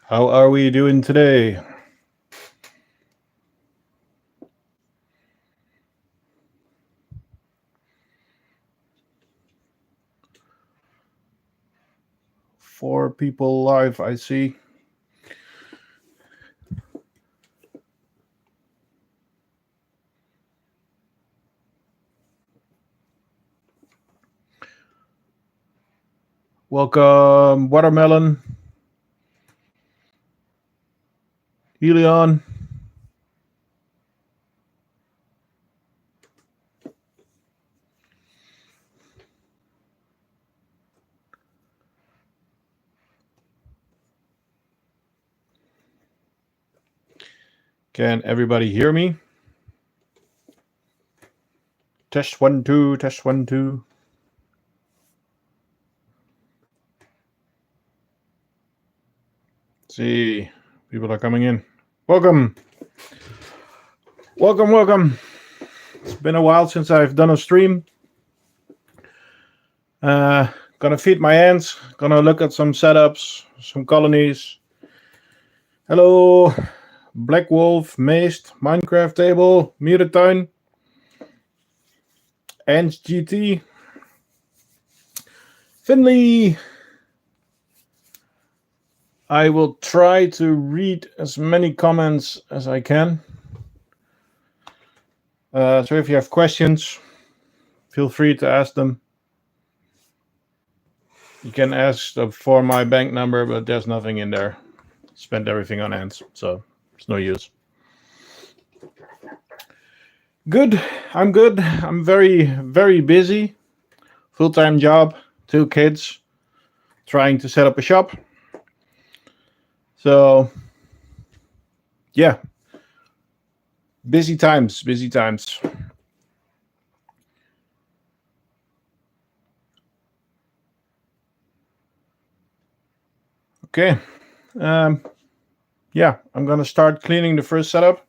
How are we doing today? Four people live, I see. Welcome, Watermelon, Helion. Can everybody hear me? Test 1 2, test 1 2. See, people are coming in. Welcome. Welcome. It's been a while since I've done a stream. Gonna feed my ants, gonna look at some setups, some colonies. Hello, Black Wolf, Maced, Minecraft table, Muretuin, Ants GT, Finley. I will try to read as many comments as I can. So if you have questions, feel free to ask them. You can ask for my bank number, but there's nothing in there. Spent everything on ants, so it's no use. Good. I'm good. I'm very, very busy. Full-time job, 2 kids, trying to set up a shop. So, yeah. Busy times. Okay. Yeah, I'm going to start cleaning the first setup.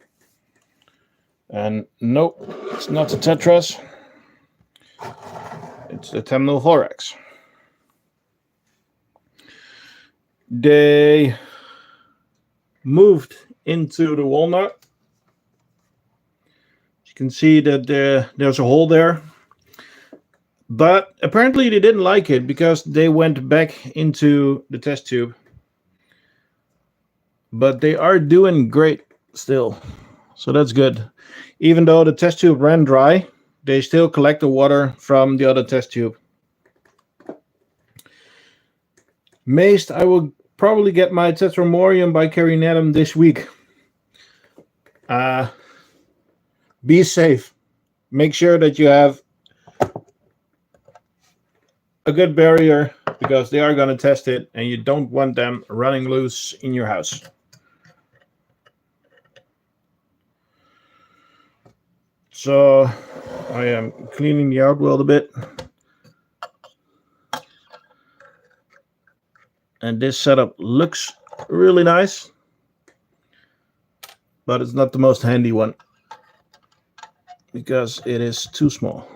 And nope, it's not the Tetras. It's the Temnothorax. They moved into the walnut. You can see that there's a hole there. But apparently they didn't like it because they went back into the test tube. But they are doing great still. So that's good. Even though the test tube ran dry, they still collect the water from the other test tube. Maced, I will probably get my Tetramorium by Crematogaster this week. Be safe. Make sure that you have a good barrier because they are going to test it and you don't want them running loose in your house. So I am cleaning the outworld a bit. And this setup looks really nice, but it's not the most handy one because it is too small.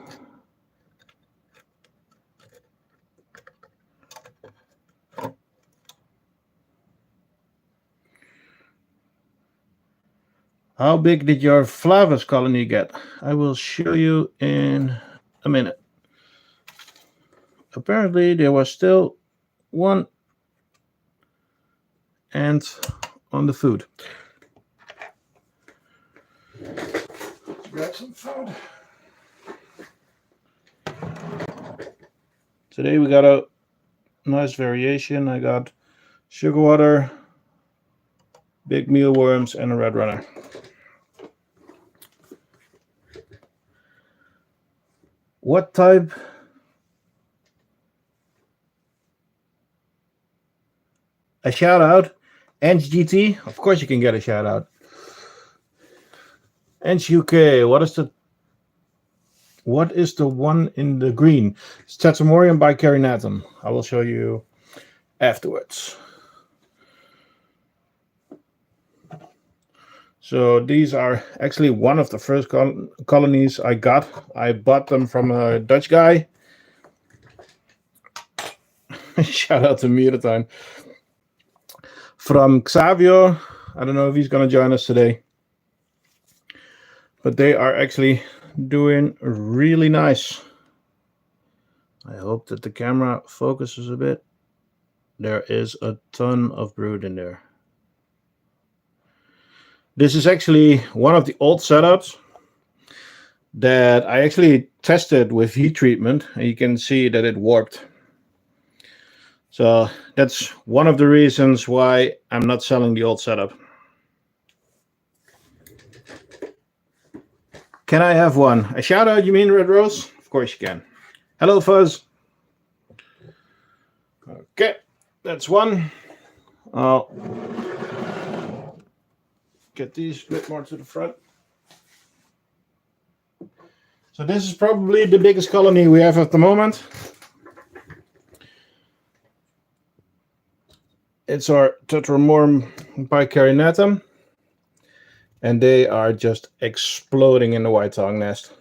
How big did your Flavas colony get? I will show you in a minute. Apparently there was still one ant on the food. Let's grab some food. Today we got a nice variation. I got sugar water, big mealworms, and a red runner. What type? A shout out. Ants GT, of course you can get a shout out. Ants UK, what is the one in the green? It's Tetramorium by Crematogaster. I will show you afterwards. So these are actually one of the first colonies I got. I bought them from a Dutch guy. Shout out to Muretuin. from Xavio. I don't know if he's going to join us today. But they are actually doing really nice. I hope that the camera focuses a bit. There is a ton of brood in there. This is actually one of the old setups that I actually tested with heat treatment, and you can see that it warped. So that's one of the reasons why I'm not selling the old setup. Can I have one? A shout out, you mean, Red Rose? Of course you can. Hello, Fuzz. Okay, that's one. I'll get these a bit more to the front. So this is probably the biggest colony we have at the moment. It's our Tetramorium bicarinatum. And they are just exploding in the white-tongue nest.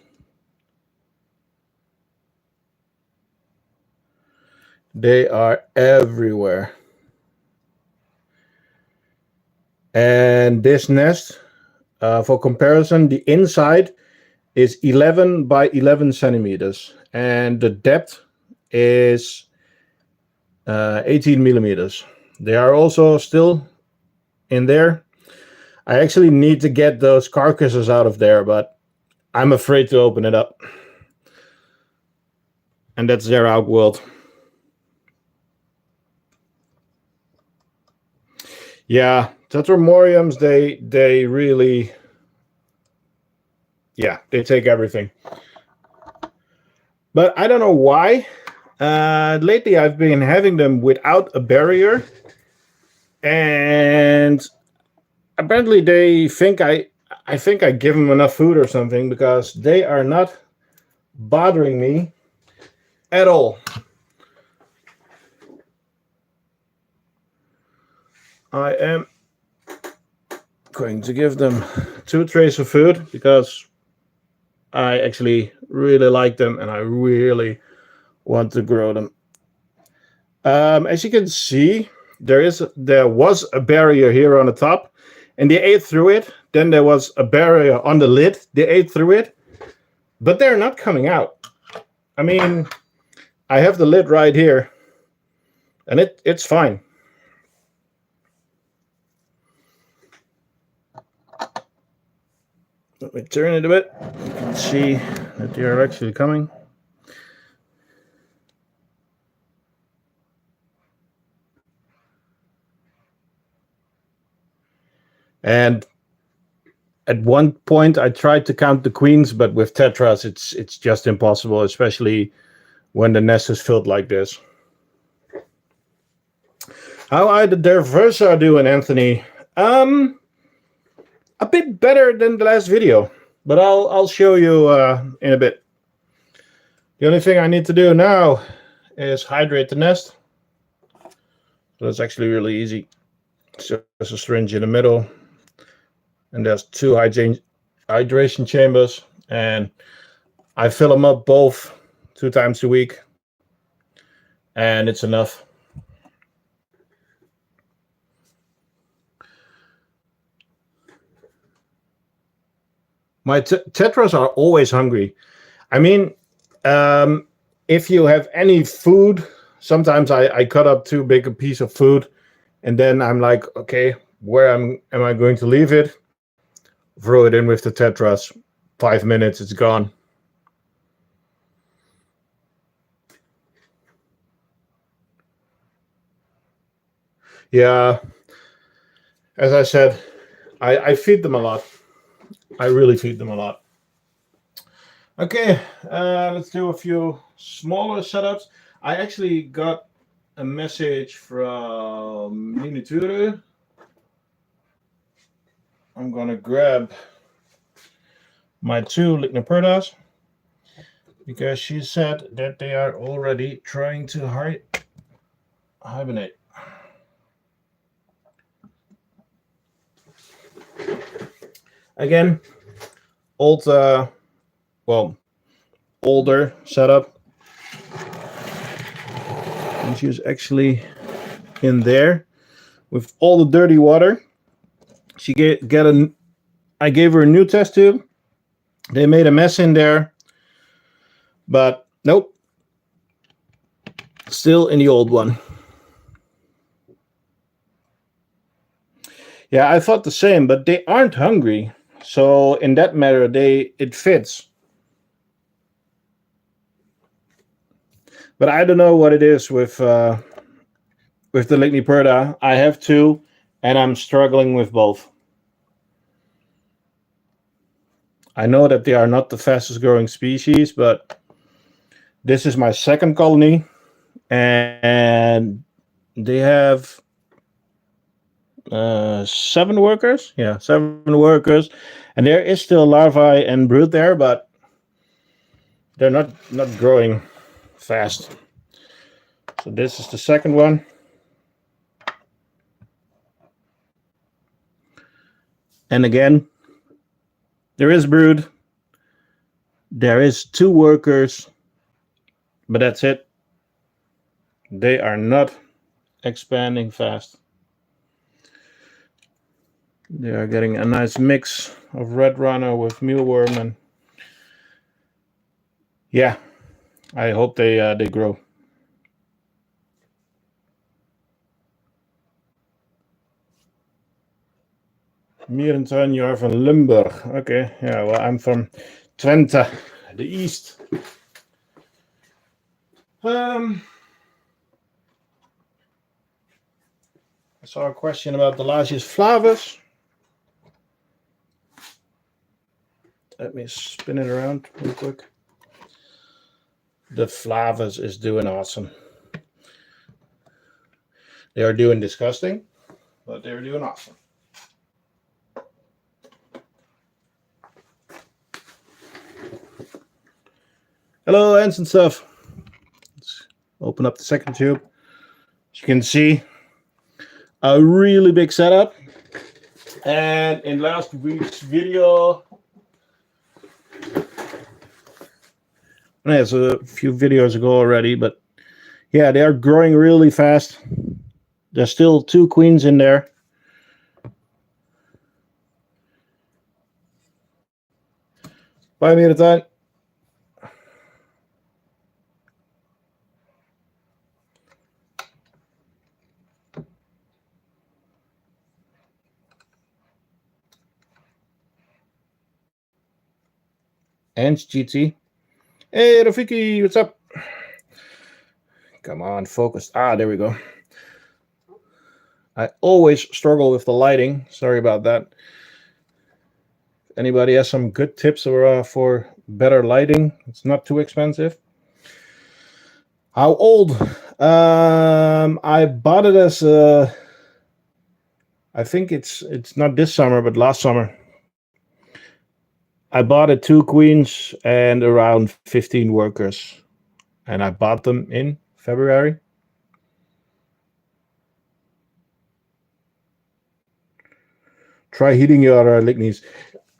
They are everywhere. And this nest, for comparison, the inside is 11 by 11 centimeters. And the depth is 18 millimeters. They are also still in there. I actually need to get those carcasses out of there, but I'm afraid to open it up. And that's their outworld. Yeah, Tetramoriums, they really, yeah, they take everything. But I don't know why. Lately I've been having them without a barrier. And apparently they think I think I give them enough food or something, because they are not bothering me at all. I am going to give them 2 trays of food because I actually really like them and I really want to grow them. As you can see, there was a barrier here on the top. And they ate through it. Then there was a barrier on the lid. They ate through it. But they're not coming out. I mean, I have the lid right here. And it's fine. Let me turn it a bit. You can see that they are actually coming. And at one point I tried to count the queens, but with tetras it's just impossible, especially when the nest is filled like this. How are the Derversa doing, Anthony? A bit better than the last video, but I'll show you in a bit. The only thing I need to do now is hydrate the nest. So that's actually really easy. So there's a syringe in the middle. And there's 2 hydration chambers, and I fill them up both 2 times a week, and it's enough. My tetras are always hungry. I mean, if you have any food, sometimes I cut up too big a piece of food, and then I'm like, okay, where am I going to leave it? Throw it in with the tetras. 5 minutes, it's gone. Yeah, as I said, I feed them a lot. I really feed them a lot. Okay, let's do a few smaller setups. I actually got a message from Miniature. I'm gonna grab my 2 Lignoperdas because she said that they are already trying to hibernate. Again, older setup. And she's actually in there with all the dirty water. I gave her a new test tube. They made a mess in there, but nope, still in the old one. Yeah, I thought the same, but they aren't hungry, so in that matter, it fits. But I don't know what it is with the Ligniperda. I have two, and I'm struggling with both. I know that they are not the fastest growing species, but this is my second colony, and they have 7 workers. Yeah, 7 workers, and there is still larvae and brood there, but they're not growing fast. So this is the second one. And again, there is brood. There is 2 workers, but that's it. They are not expanding fast. They are getting a nice mix of red runner with mealworm, and yeah, I hope they grow. Mierentuin, you are from Limburg. Okay, yeah, well, I'm from Twente, the east. I saw a question about the Lasius Flavas. Let me spin it around real quick. The Flavas is doing awesome. They are doing disgusting, but they're doing awesome. Hello, ants and stuff. Let's open up the second tube. As you can see, a really big setup. And in last week's video, it's a few videos ago already, but yeah, they are growing really fast. There's still 2 queens in there. Bye, Mierentuin. And GT. Hey, Rafiki, what's up? Come on, focus. Ah, there we go. I always struggle with the lighting. Sorry about that. Anybody has some good tips for better lighting? It's not too expensive. How old? I bought it as I think it's not this summer, but last summer. I bought it 2 queens and around 15 workers, and I bought them in February. Try heating your lignes.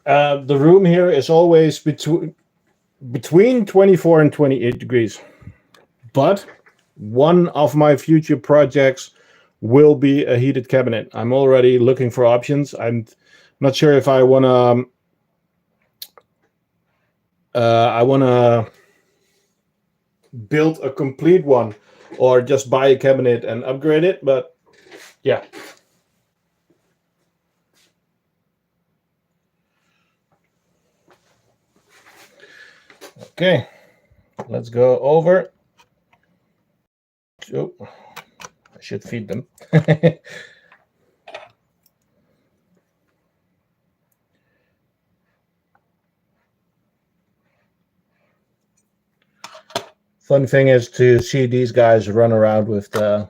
The room here is always between 24 and 28 degrees. But one of my future projects will be a heated cabinet. I'm already looking for options. I'm not sure if I want to build a complete one or just buy a cabinet and upgrade it, but yeah. Okay, let's go over. Oh, I should feed them. Fun thing is to see these guys run around with the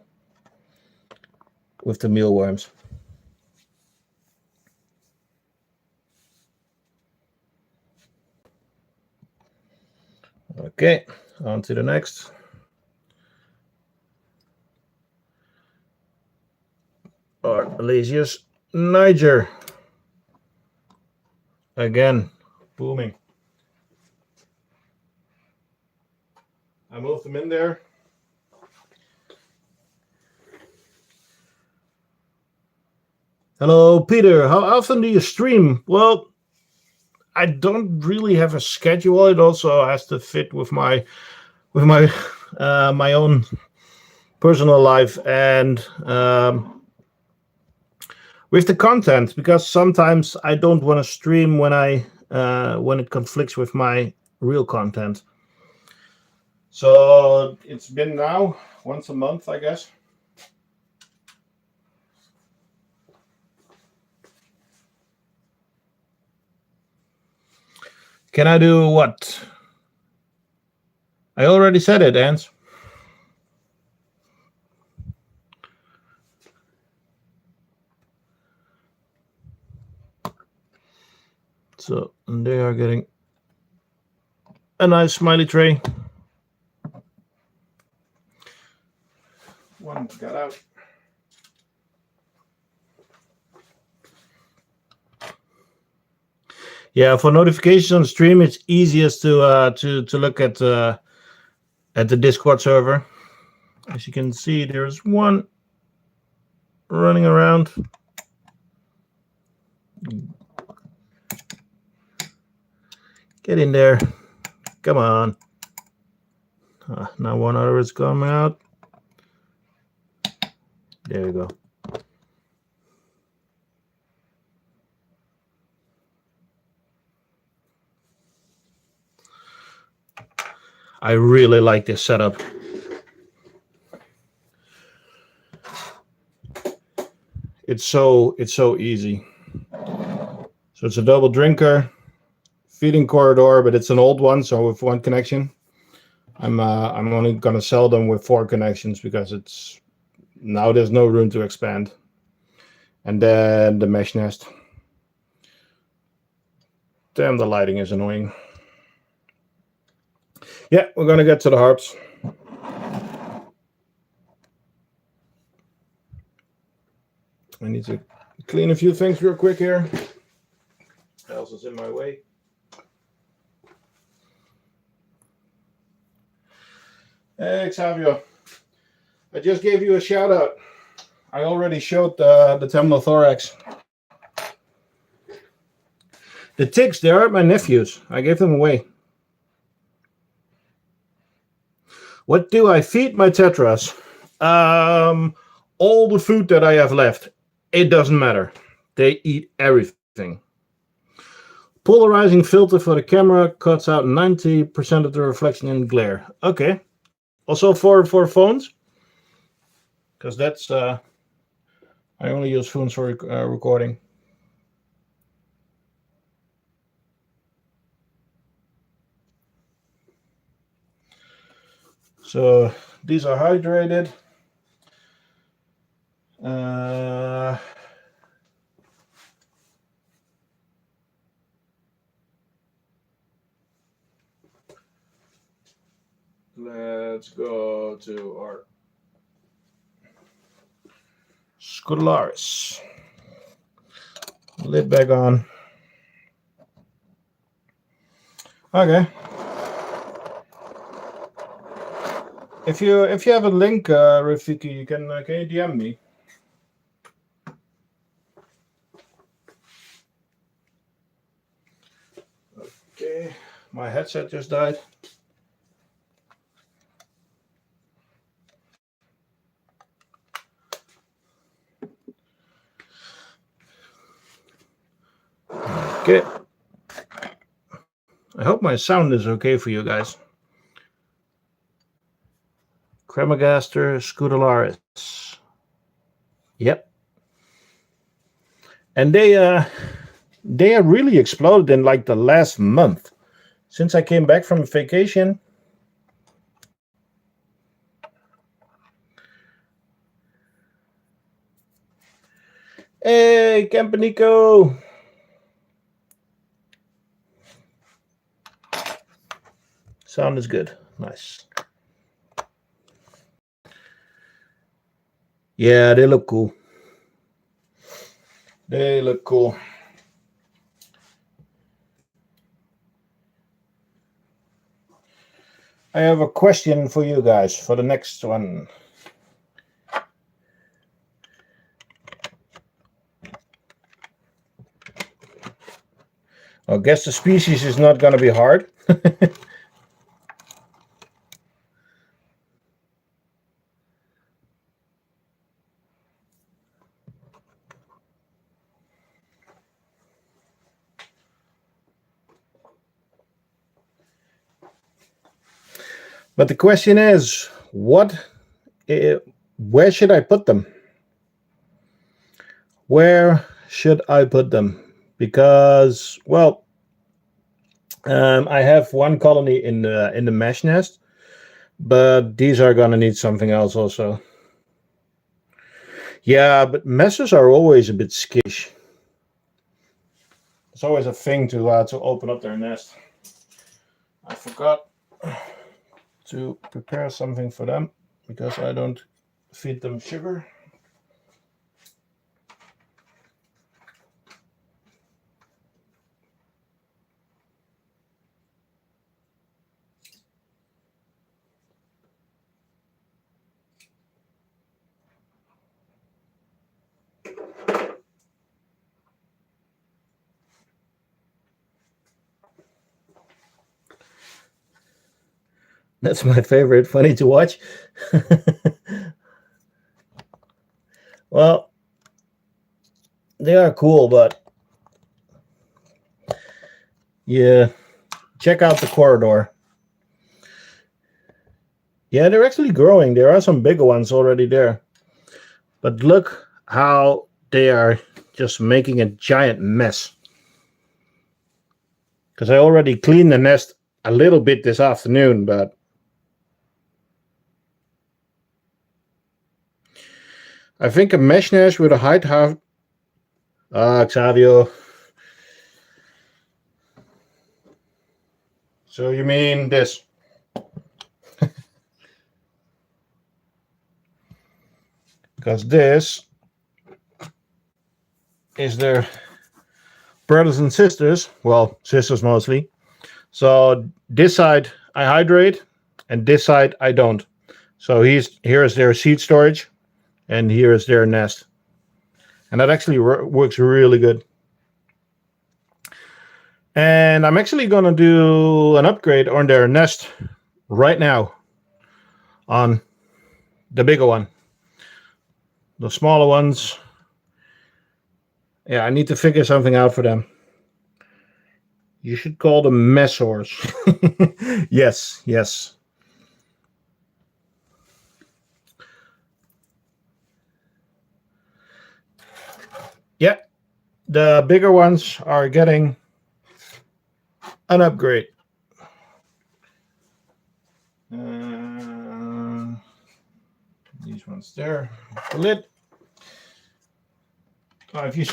mealworms. Okay, on to the next. Or Lasius Niger. Again, booming. I moved them in there. Hello, Peter. How often do you stream? Well, I don't really have a schedule. It also has to fit with my my own personal life and with the content, because sometimes I don't want to stream when it conflicts with my real content. So it's been now once a month, I guess. Can I do what? I already said it, Ans. So they are getting a nice smiley tray. One got out. Yeah, for notifications on stream, it's easiest to look at the Discord server. As you can see, there's one running around. Get in there. Come on. Now one other is coming out. There you go. I really like this setup. It's so easy. So it's a double drinker, feeding corridor, but it's an old one, so with one connection. I'm only gonna sell them with 4 connections because it's now there's no room to expand. And then the mesh nest. Damn, the lighting is annoying. Yeah, we're gonna get to the harps. I need to clean a few things real quick here. What else is in my way? Hey, Xavier. I just gave you a shout out. I already showed the Temnothorax. The ticks, they aren't my nephews. I gave them away. What do I feed my tetras? All the food that I have left. It doesn't matter. They eat everything. Polarizing filter for the camera cuts out 90% of the reflection and glare. Okay. Also for phones? Because that's... I only use phones for recording. So these are hydrated. Let's go to our Scutularis. Lid back on. Okay. If you have a link, Rafiki, you can you DM me? Okay, my headset just died. Okay. I hope my sound is okay for you guys. Crematogaster, Scutularis. Yep. And they have really exploded in like the last month. Since I came back from vacation. Hey, Campanico. Sound is good. Nice. Yeah, they look cool. They look cool. I have a question for you guys for the next one. I guess the species is not going to be hard. But the question is, where should I put them? Where should I put them? Because, well, I have one colony in the mesh nest, but these are gonna need something else also. Yeah, but meshes are always a bit skittish. It's always a thing to open up their nest. I forgot to prepare something for them because I don't feed them sugar. That's my favorite. Funny to watch. Well, they are cool, but yeah, check out the corridor. Yeah, they're actually growing. There are some bigger ones already there. But look how they are just making a giant mess. Because I already cleaned the nest a little bit this afternoon, but I think a mesh nest with a height half. Xavio. So you mean this? Because this is their brothers and sisters. Well, sisters mostly. So this side I hydrate, and this side I don't. So here is their seed storage, and here is their nest. And that actually works really good. And I'm actually going to do an upgrade on their nest right now on the bigger one. The smaller ones, yeah, I need to figure something out for them. You should call them messors. Yes, yes. Yeah, the bigger ones are getting an upgrade. These ones there. The lid. If you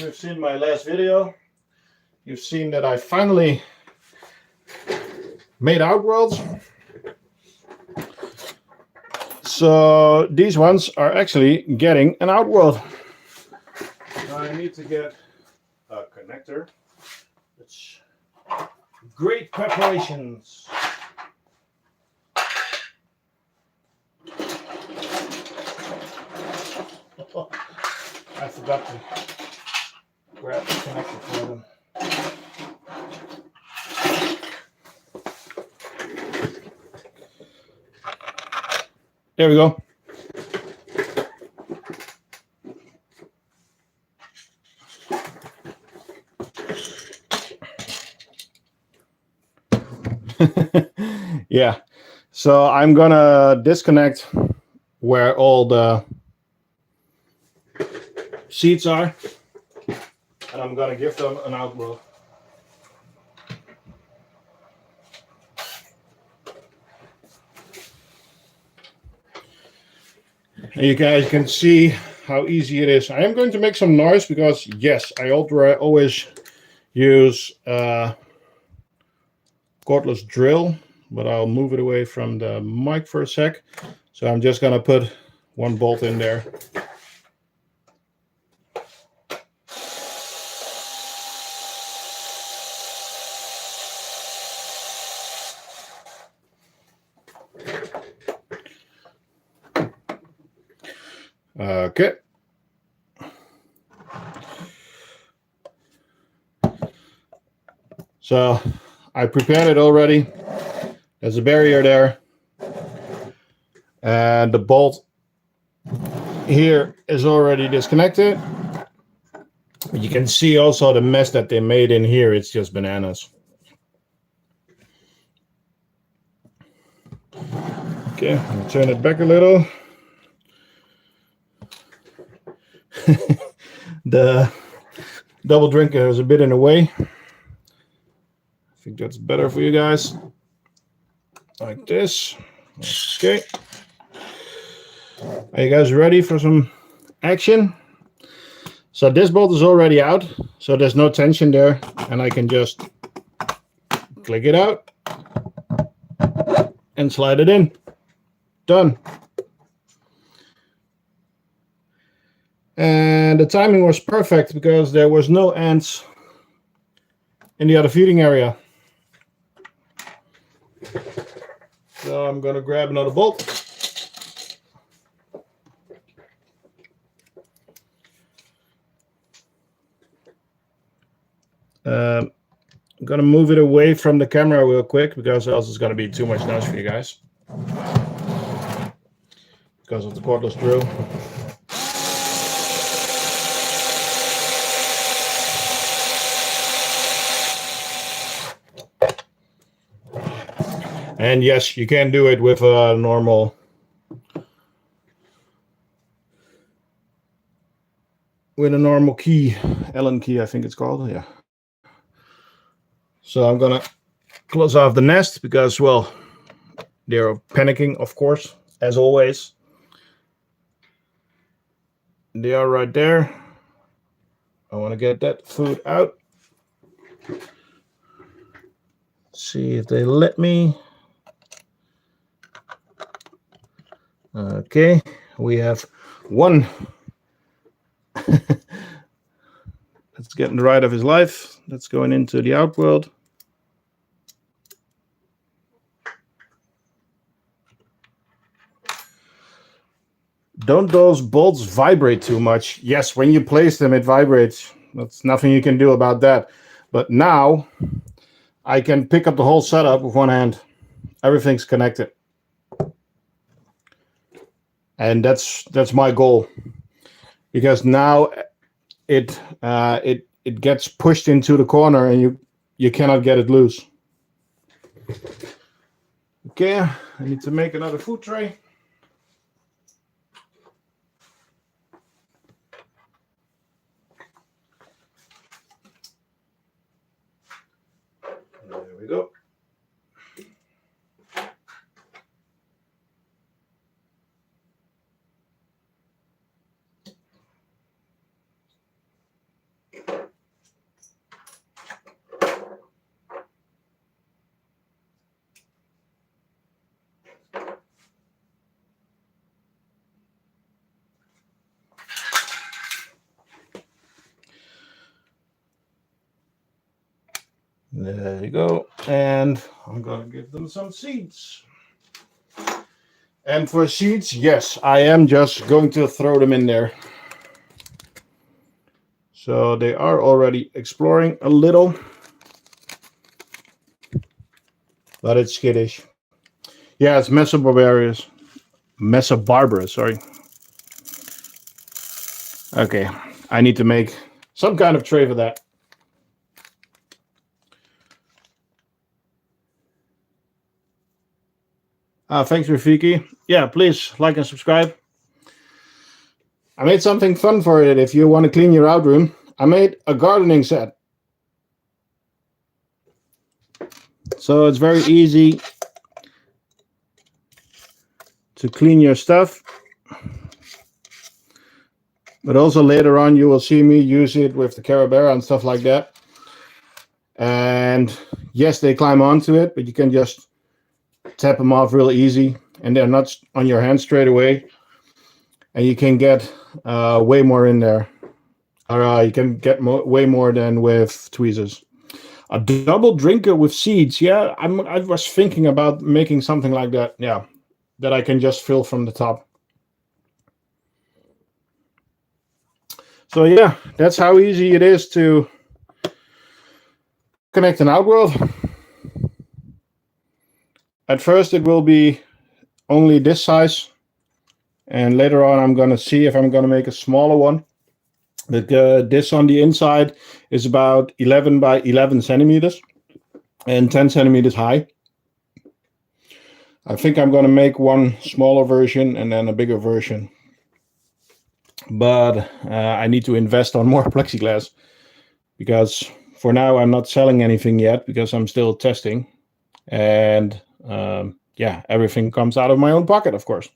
have seen my last video, you've seen that I finally made outgrowths. So these ones are actually getting an outgrowth. I need to get a connector. It's great preparations. I forgot to grab the connector for them. There we go. Yeah, so I'm gonna disconnect where all the seeds are, and I'm gonna give them an outgrowth. And you guys can see how easy it is. I am going to make some noise because, yes, I always use cordless drill, but I'll move it away from the mic for a sec. So I'm just gonna put one bolt in there. Okay. So I prepared it already. There's a barrier there. And the bolt here is already disconnected. You can see also the mess that they made in here. It's just bananas. Okay, I'll turn it back a little. The double drinker is a bit in the way. I think that's better for you guys. Like this. Okay. Are you guys ready for some action? So this bolt is already out, so there's no tension there, and I can just click it out and slide it in. Done. And the timing was perfect because there was no ants in the other feeding area. So I'm going to grab another bolt. I'm going to move it away from the camera real quick because else it's going to be too much noise for you guys. Because of the cordless drill. And yes, you can do it with a normal key, Allen key, I think it's called. Yeah. So I'm gonna close off the nest because, well, they're panicking, of course, as always. They are right there. I want to get that food out. See if they let me. Okay, we have one. That's getting the ride of his life. That's going into the outworld. Don't those bolts vibrate too much? Yes, when you place them, it vibrates. That's nothing you can do about that. But now I can pick up the whole setup with one hand. Everything's connected. And that's my goal. Because now it gets pushed into the corner and you cannot get it loose. Okay, I need to make another food tray. There we go. There you go. And I'm going to give them some seeds. And for seeds, yes, I am just going to throw them in there. So they are already exploring a little. But it's skittish. Yeah, it's Mesobarbarus. Mesobarbarus, sorry. Okay, I need to make some kind of tray for that. Thanks, Rafiki. Yeah, please like and subscribe. I made something fun for it if you want to clean your out room. I made a gardening set. So it's very easy to clean your stuff. But also later on you will see me use it with the Carabera and stuff like that. And yes, they climb onto it, but you can just tap them off real easy and they're not on your hand straight away. And you can get way more in there. Or you can get way more than with tweezers. A double drinker with seeds. Yeah, I was thinking about making something like that. Yeah, that I can just fill from the top. So yeah, that's how easy it is to connect an outworld. At first it will be only this size, and later on I'm going to see if I'm going to make a smaller one. But this on the inside is about 11 by 11 centimeters and 10 centimeters high. I think I'm going to make one smaller version and then a bigger version. But I need to invest on more plexiglass, because for now I'm not selling anything yet because I'm still testing. And yeah, everything comes out of my own pocket, of course.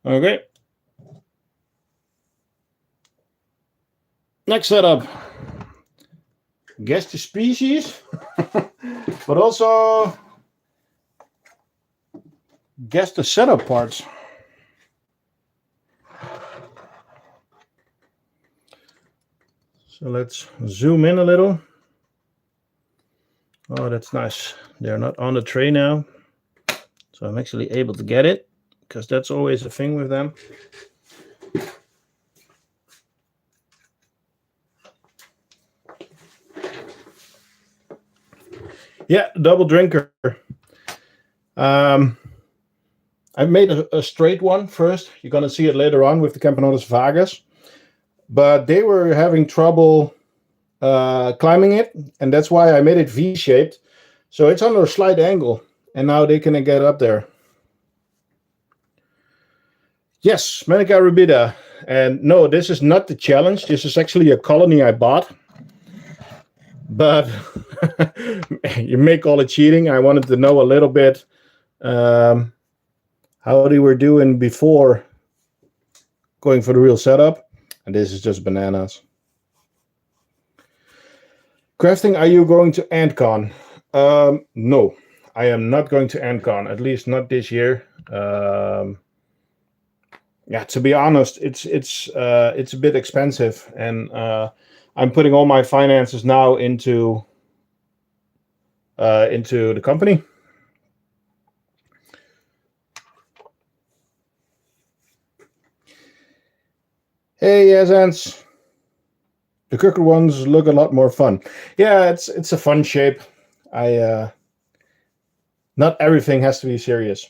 Okay. Next setup. Guess the species, but also guess the setup parts. So let's zoom in a little. Oh, that's nice. They're not on the tray now, so I'm actually able to get it, because that's always a thing with them. Yeah, double drinker. I made a straight one first. You're going to see it later on with the Crematogaster Vagas. But they were having trouble climbing it, and that's why I made it V-shaped. So it's under a slight angle, and now they can get up there. Yes, Manica rubida. And no, this is not the challenge. This is actually a colony I bought. But you may call it cheating. I wanted to know a little bit how they were doing before going for the real setup. And this is just bananas. Crafting, are you going to AntCon? No, I am not going to AntCon, at least not this year. Yeah, to be honest, it's a bit expensive, and I'm putting all my finances now into the company. Hey, Yazans. The crooked ones look a lot more fun. Yeah, it's a fun shape. Not everything has to be serious.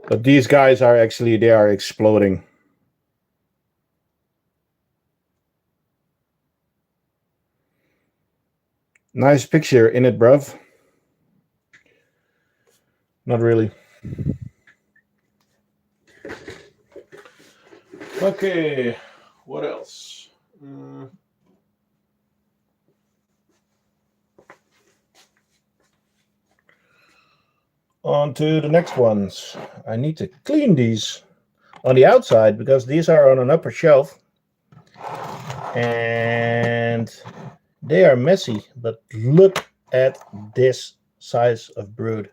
But these guys are actually, they are exploding. Nice picture in it, bruv. Not really. Okay, what else? On to the next ones. I need to clean these on the outside because these are on an upper shelf. And they are messy, but look at this size of brood.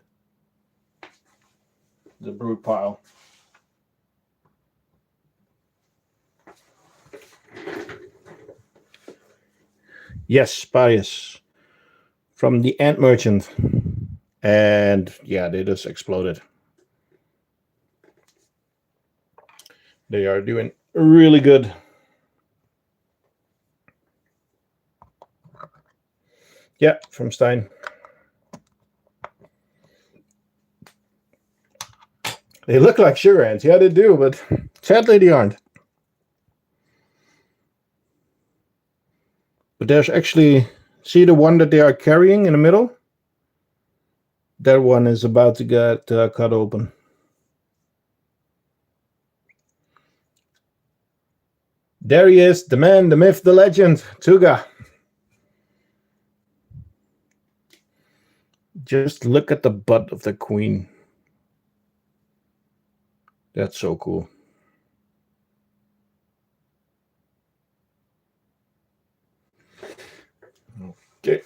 The brood pile. Yes, bias from the Ant Merchant. And yeah, they just exploded. They are doing really good. Yeah, from Stein. They look like sugar ants. Yeah, they do, but sadly they aren't. But there's actually, see the one that they are carrying in the middle? That one is about to get cut open. There he is, the man, the myth, the legend, Tuga. Just look at the butt of the queen. That's so cool. Okay.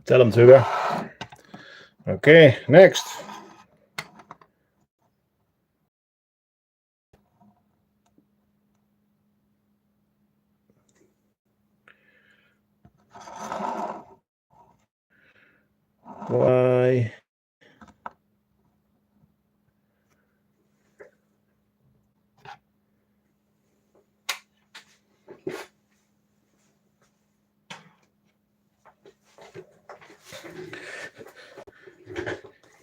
Tell them to there. Okay, next. Why?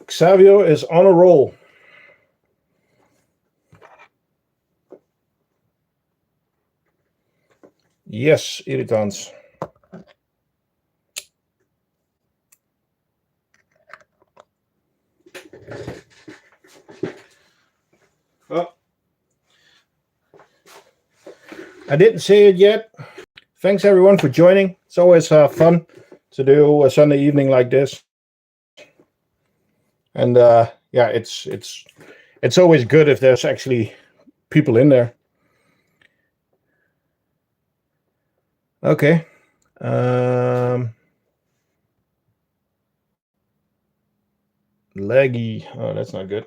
Xavio is on a roll. Yes, irritants. Well, I didn't say it yet. Thanks everyone for joining. It's always fun to do a Sunday evening like this. And yeah, it's always good if there's actually people in there. Okay. Laggy. Oh, that's not good.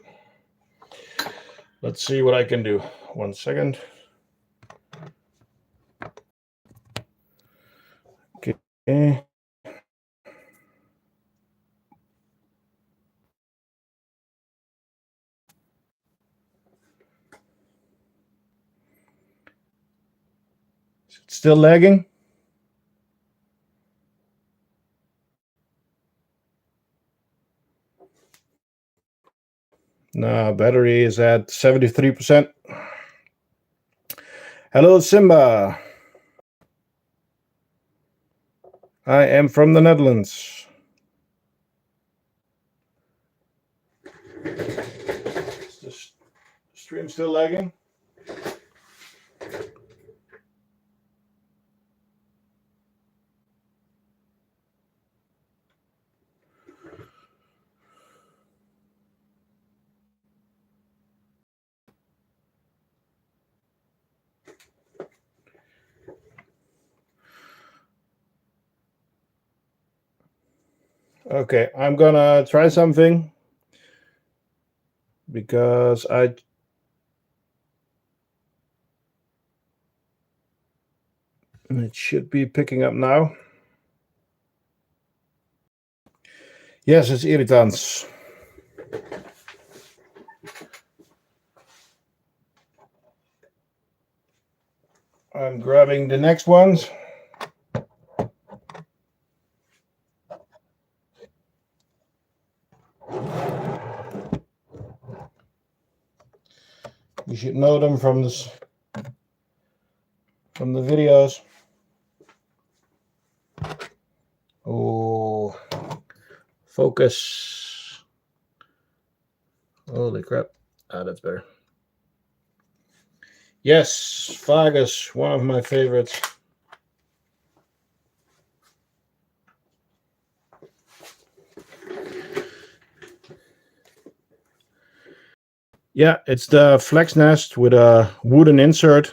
Let's see what I can do. 1 second. Okay. Is it still lagging? No, battery is at 73%. Hello, Simba. I am from the Netherlands. Is the stream still lagging? Okay, I'm gonna try something because it should be picking up now. Yes, it's irritants. I'm grabbing the next ones. You should know them from the videos. Oh, focus. Holy crap. Ah, that's better. Yes, Fagus, one of my favorites. Yeah, it's the flex nest with a wooden insert.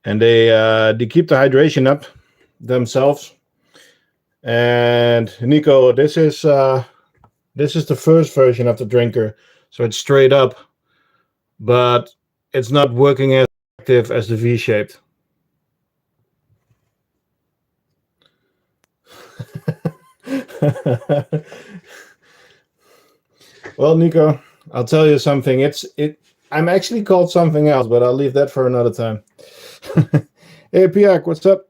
And they keep the hydration up themselves. And Nico, this is the first version of the drinker, so it's straight up, but it's not working as active as the V-shaped. Well, Nico, I'll tell you something. I'm actually called something else, but I'll leave that for another time. Hey, Piak, what's up?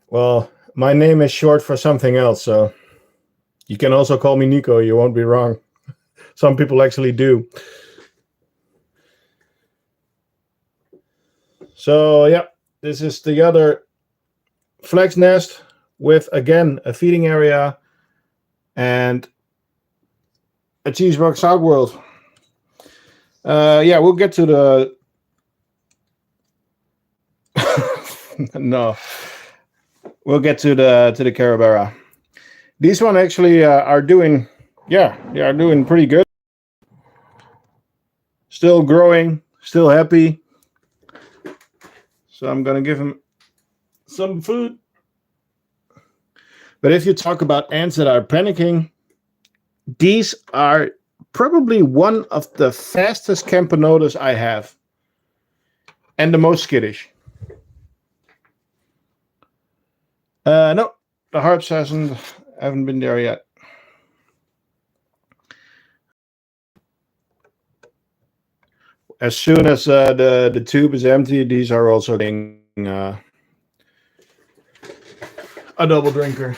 Well, my name is short for something else, so you can also call me Nico. You won't be wrong. Some people actually do. So, yeah, this is the other flex nest with, again, a feeding area and a cheesebox outworld. Yeah, we'll get to the... No. We'll get to the Carabera. These one actually are doing... Yeah, they are doing pretty good. Still growing, still happy. So I'm going to give him some food. But if you talk about ants that are panicking, these are probably one of the fastest Camponotus I have. And the most skittish. No, the harps haven't been there yet. As soon as the tube is empty, these are also getting a double drinker.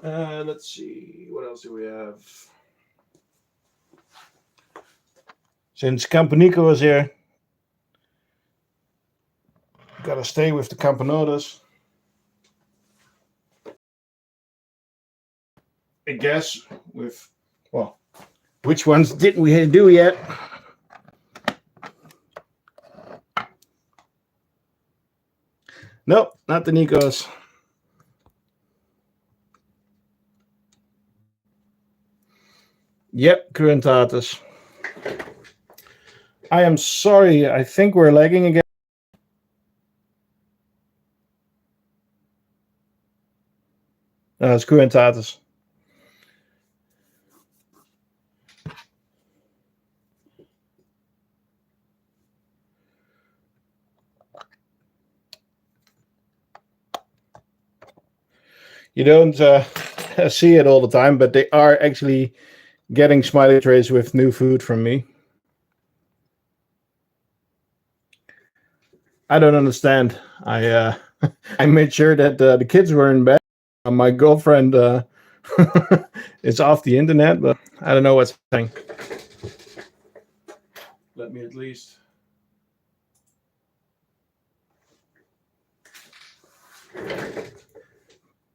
Let's see, what else do we have? Since Campanico is here, gotta stay with the Camponotus. I guess with, well, which ones didn't we do yet? Nope, not the Nikos. Yep, Crematogaster. I am sorry, I think we're lagging again. No, it's Crematogaster. You don't see it all the time, but they are actually getting smiley trays with new food from me. I don't understand. I I made sure that the kids were in bed. My girlfriend is off the internet, but I don't know what's happening. Let me at least.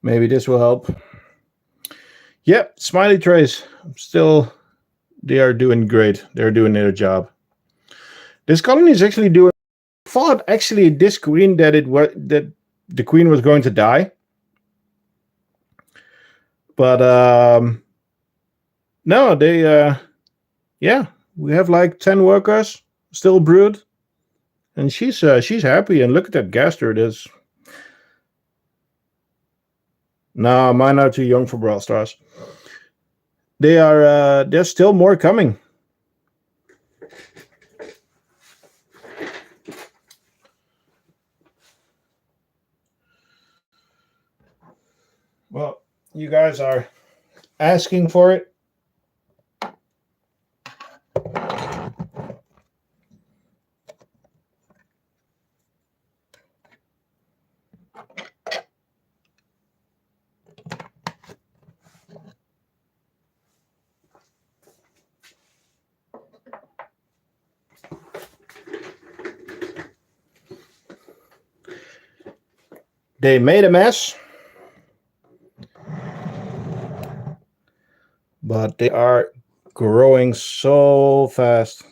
Maybe this will help. Yep, smiley trays. Still, they are doing great. They're doing their job. This colony is actually doing. I thought actually this queen that the queen was going to die, but no, they yeah, we have like 10 workers still brood, and she's happy. And look at that gaster. It is. No, mine are too young for Brawl Stars. They are. There's still more coming. Well, you guys are asking for it. They made a mess, but they are growing so fast.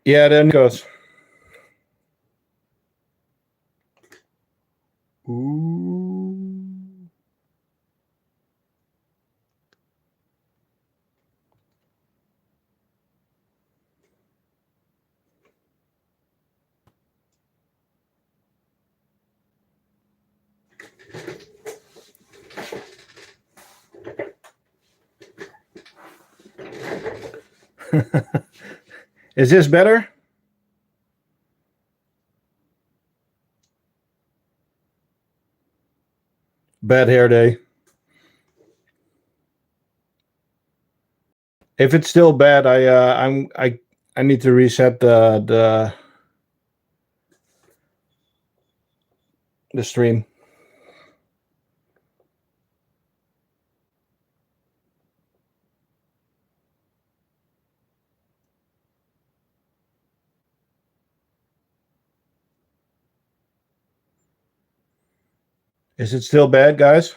Yeah, then it goes. Ooh. Is this better? Bad hair day. If it's still bad, I need to reset the stream. Is it still bad, guys?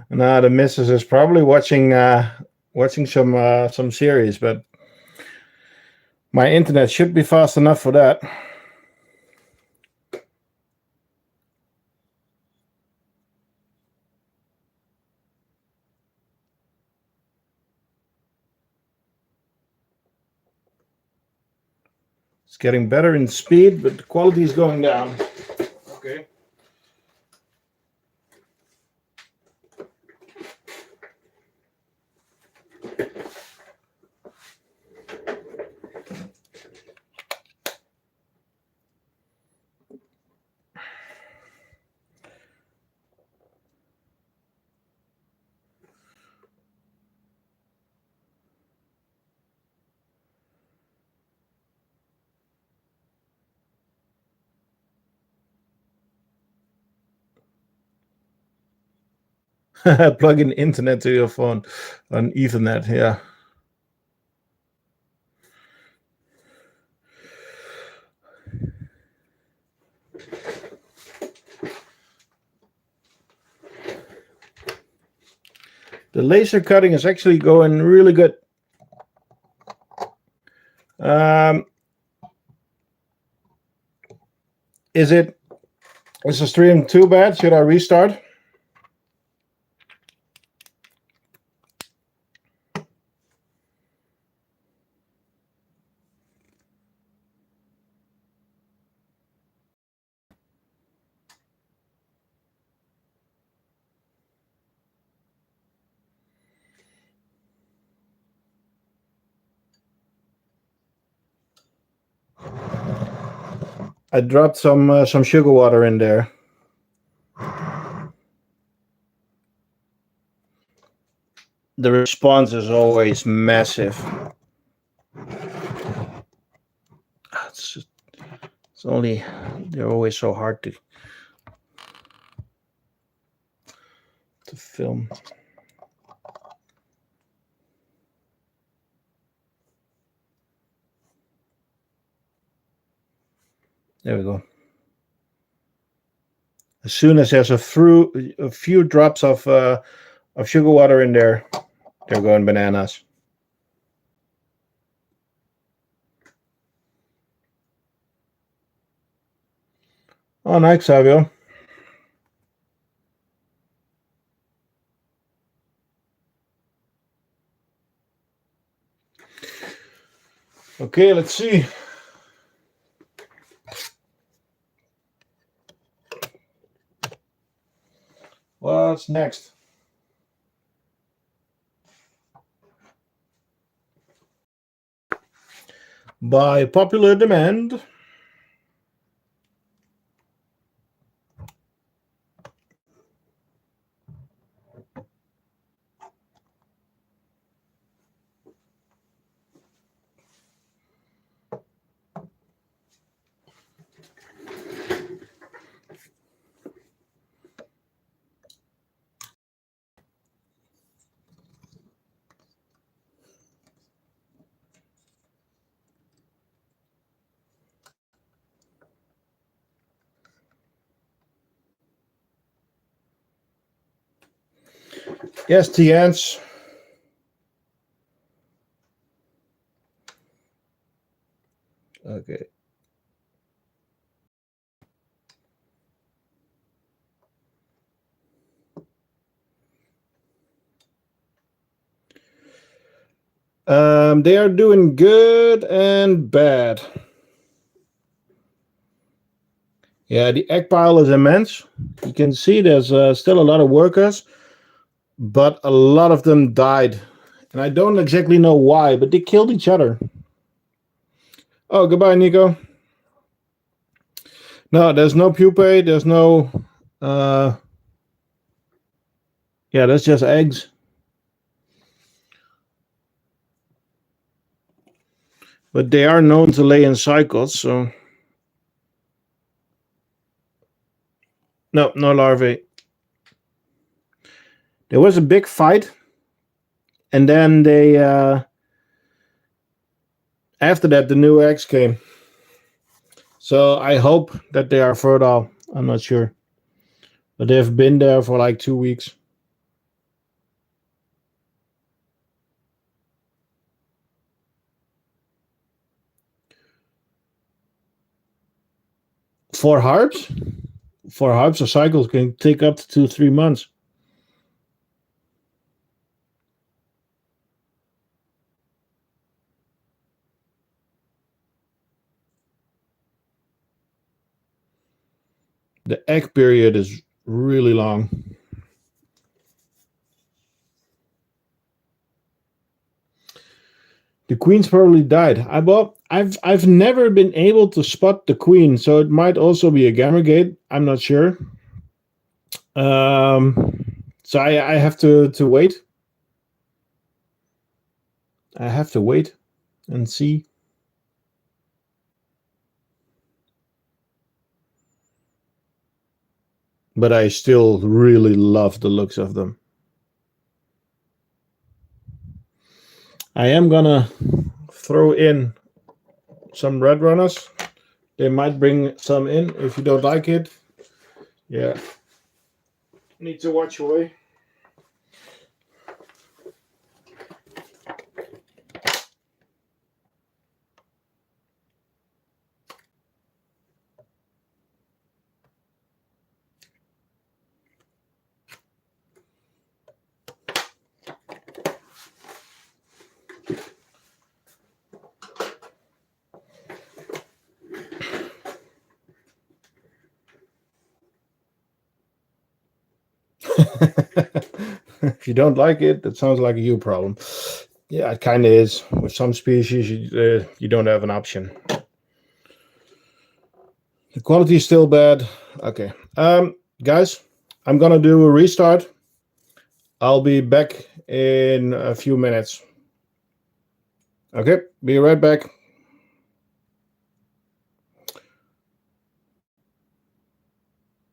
No, the missus is probably watching some series, but my internet should be fast enough for that. It's getting better in speed, but the quality is going down. Okay. Plug in internet to your phone on Ethernet, yeah. The laser cutting is actually going really good. Is the stream too bad? Should I restart? I dropped some sugar water in there. The response is always massive. It's only, they're always so hard to film. There we go. As soon as there's a few drops of sugar water in there, they're going bananas. Oh, nice, Savio. Okay, let's see. What's next? By popular demand. Yes, Tians. Okay. They are doing good and bad. Yeah, the egg pile is immense. You can see there's still a lot of workers, but a lot of them died. And I don't exactly know why, but they killed each other. Oh, goodbye, Nico. No, there's no pupae. There's no... yeah, that's just eggs. But they are known to lay in cycles, so... No larvae. There was a big fight, and then they After that, the new eggs came. So I hope that they are fertile. I'm not sure. But they've been there for like 2 weeks. For harps? For harps, a cycle can take up to 2-3 months. The egg period is really long. The queen's probably died. I've never been able to spot the queen, so it might also be a gamergate. I'm not sure. So I have to wait. I have to wait and see. But I still really love the looks of them. I am gonna throw in some red runners. They might bring some in if you don't like it. Yeah. Need to watch away. If you don't like it, that sounds like a you problem. Yeah, it kind of is. With some species, you don't have an option. The quality is still bad. Okay. Guys, I'm going to do a restart. I'll be back in a few minutes. Okay, be right back.